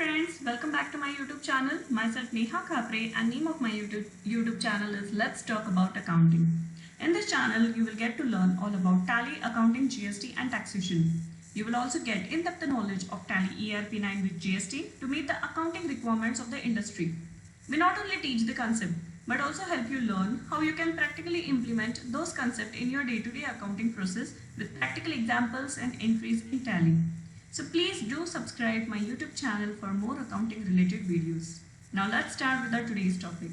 friends, welcome back to my YouTube channel. Myself Neha Khapre and name of my YouTube channel is Let's Talk About Accounting. In this channel, you will get to learn all about Tally, accounting, GST and taxation. You will also get in-depth knowledge of Tally ERP9 with GST to meet the accounting requirements of the industry. We not only teach the concept but also help you learn how you can practically implement those concepts in your day-to-day accounting process with practical examples and entries in Tally. So please do subscribe my YouTube channel for more accounting related videos. Now let's start with our today's topic.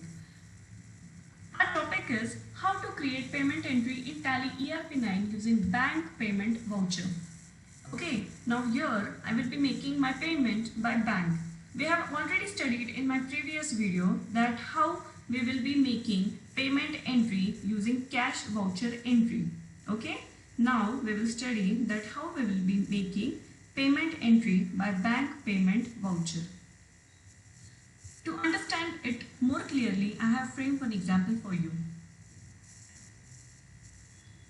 Our topic is how to create payment entry in Tally ERP9 using bank payment voucher. Okay, now here I will be making my payment by bank. We have already studied in my previous video that how we will be making payment entry using cash voucher entry. Okay, now we will study that how we will be making payment entry by bank payment voucher. To understand it more clearly, I have framed one example for you.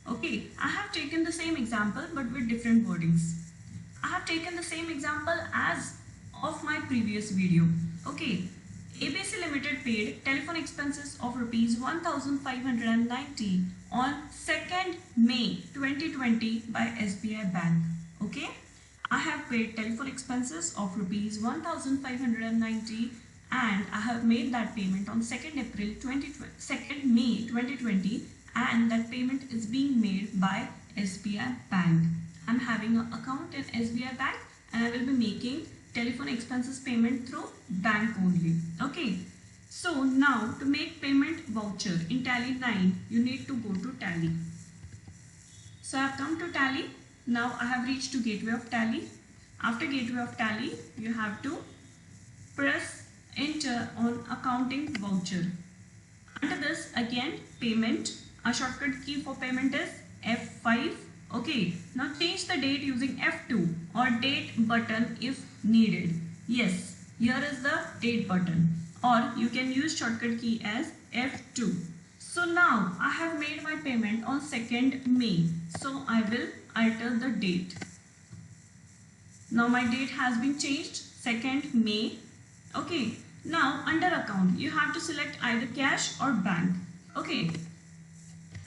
Okay, I have taken the same example but with different wordings. I have taken the same example as of my previous video. Okay, ABC Limited paid telephone expenses of rupees 1590 on 2nd May 2020 by SBI Bank. Okay. I have paid telephone expenses of rupees 1590 and I have made that payment on 2nd May 2020 and that payment is being made by SBI Bank. I am having an account in SBI Bank and I will be making telephone expenses payment through bank only. Okay. So now to make payment voucher in Tally 9 you need to go to Tally. So I have come to Tally. Now I have reached to Gateway of Tally. After Gateway of Tally, you have to press enter on accounting voucher. Under this again payment, a shortcut key for payment is F5. Okay, now change the date using F2 or date button if needed. Yes, here is the date button or you can use shortcut key as F2. So now I have made my payment on 2nd May. So I will alter the date. Now my date has been changed 2nd May. Okay. Now under account you have to select either cash or bank. Okay.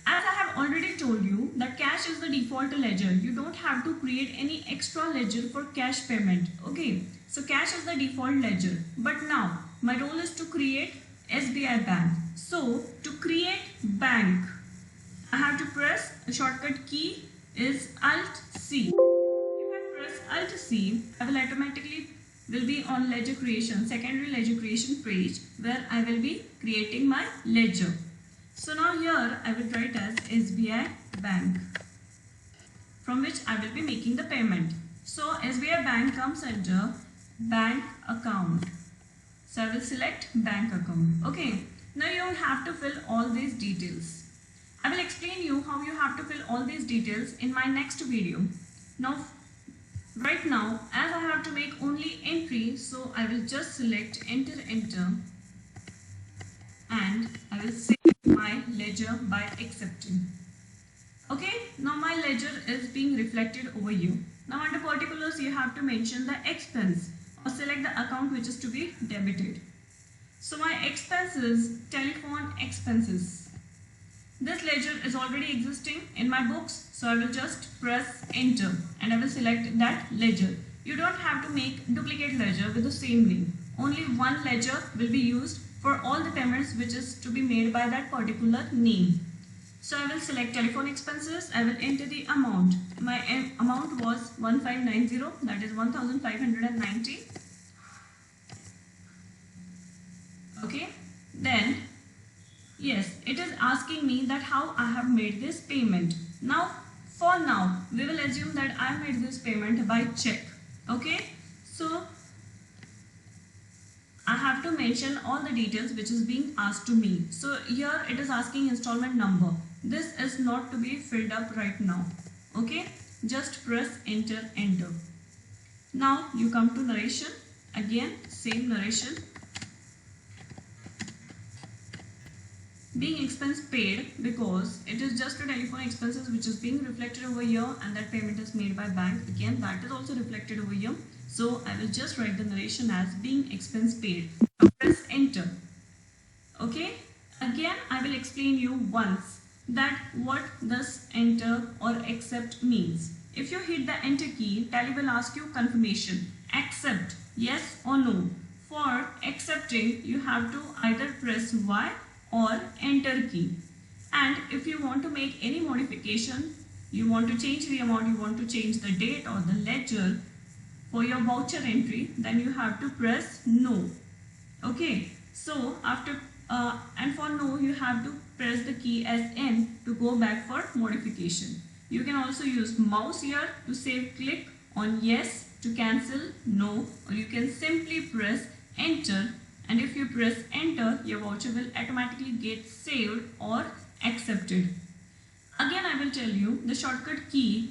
As I have already told you that cash is the default ledger. You don't have to create any extra ledger for cash payment. Okay. So cash is the default ledger. But now my role is to create SBI Bank. So to create bank I have to press the shortcut key is Alt-C. If I press Alt-C, I will automatically be on ledger creation, secondary ledger creation page where I will be creating my ledger. So now here I will write as SBI Bank from which I will be making the payment. So SBI Bank comes under bank account. So I will select bank account. Okay. Now you will have to fill all these details. I will explain you how you have to fill all these details in my next video. Now, right now, as I have to make only entry, so I will just select enter and I will save my ledger by accepting. Okay, now my ledger is being reflected over here. Now under particulars, you have to mention the expense or select the account which is to be debited. So my expense is telephone expenses. This ledger is already existing in my books, so I will just press enter and I will select that ledger. You don't have to make duplicate ledger with the same name. Only one ledger will be used for all the payments which is to be made by that particular name. So I will select telephone expenses. I will enter the amount. My amount was 1590, that is 1590. Okay, then yes, it is asking me that how I have made this payment. Now, for now, we will assume that I made this payment by check. Okay, so I have to mention all the details which is being asked to me. So here it is asking installment number. This is not to be filled up right now. Okay, just press enter. Now you come to narration. Again, same narration. Being expense paid because it is just a telephone expenses which is being reflected over here and that payment is made by bank. Again, that is also reflected over here. So I will just write the narration as being expense paid. Now press enter. Okay, again I will explain you once that what this enter or accept means. If you hit the enter key, Tally will ask you confirmation, accept, yes or no. For accepting, you have to either press Y or enter key. And if you want to make any modification, you want to change the amount, you want to change the date or the ledger for your voucher entry, then you have to press no. Okay, so after and for no, you have to press the key as N to go back for modification. You can also use mouse here to save, click on yes to cancel, no, or you can simply press enter, and if you press enter, your voucher will automatically get saved or accepted. Again I will tell you the shortcut key.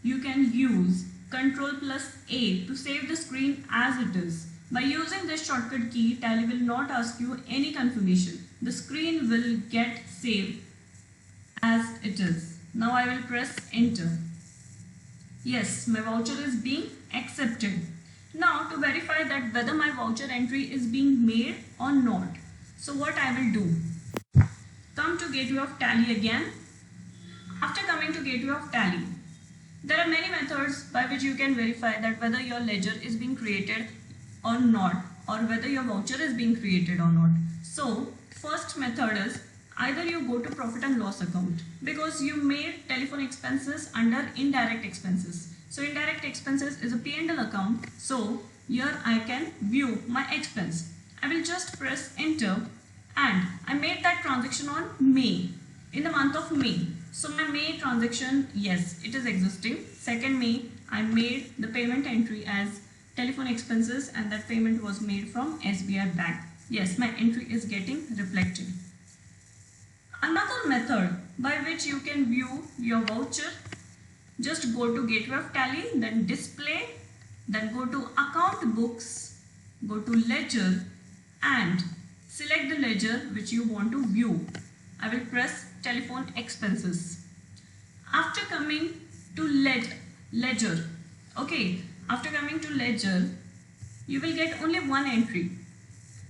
You can use Ctrl+A to save the screen as it is. By using this shortcut key, Tally will not ask you any confirmation. The screen will get saved as it is. Now I will press enter. Yes, my voucher is being accepted. Now to verify that whether my voucher entry is being made or not. So what I will do? Come to Gateway of Tally again. After coming to Gateway of Tally, there are many methods by which you can verify that whether your ledger is being created or not, or whether your voucher is being created or not. So first method is either you go to profit and loss account, because you made telephone expenses under indirect expenses. So indirect expenses is a P&L account. So here I can view my expense. I will just press enter, and I made that transaction on May, in the month of May. So my May transaction, yes, it is existing. 2nd May, I made the payment entry as telephone expenses, and that payment was made from SBI Bank. Yes, my entry is getting reflected. Another method by which you can view your voucher, just go to Gateway of Tally, then display, then go to account books, go to ledger, and select the ledger which you want to view. I will press telephone expenses. After coming to ledger, okay, after coming to ledger, you will get only one entry,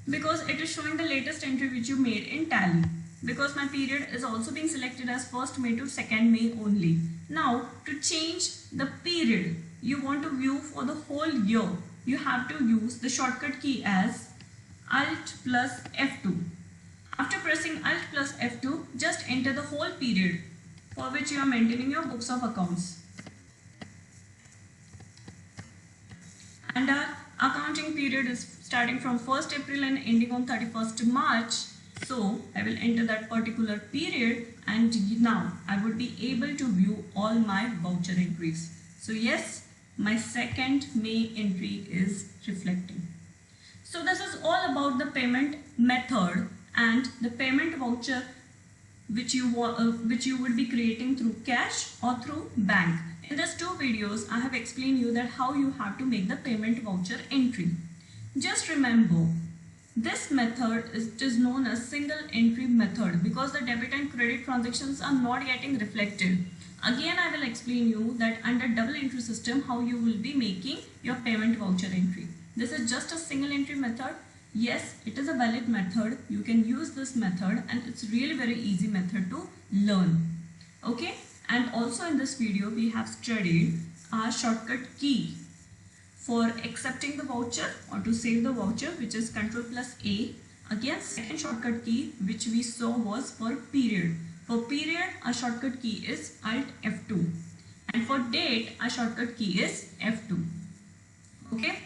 because it is showing the latest entry which you made in Tally. Because my period is also being selected as 1st May to 2nd May only. Now to change the period you want to view for the whole year, you have to use the shortcut key as Alt+F2. After pressing Alt+F2, just enter the whole period for which you are maintaining your books of accounts. And our accounting period is starting from 1st April and ending on 31st March. So I will enter that particular period, and now I would be able to view all my voucher entries. So yes, my 2nd May entry is reflecting. So this is all about the payment method and the payment voucher which you would be creating through cash or through bank. In these 2 videos, I have explained you that how you have to make the payment voucher entry. Just remember, this method is known as single entry method, because the debit and credit transactions are not getting reflected. Again, I will explain you that under double entry system how you will be making your payment voucher entry. This is just a single entry method. Yes, it is a valid method. You can use this method, and it's really very easy method to learn. Okay, and also in this video we have studied our shortcut key for accepting the voucher or to save the voucher, which is Ctrl+A. Again, second shortcut key which we saw was for period. For period, our shortcut key is Alt+F2, and for date, our shortcut key is F2. Okay,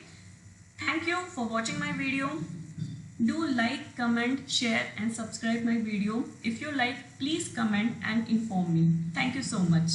thank you for watching my video. Do like, comment, share and subscribe my video. If you like, please comment and inform me. Thank you so much.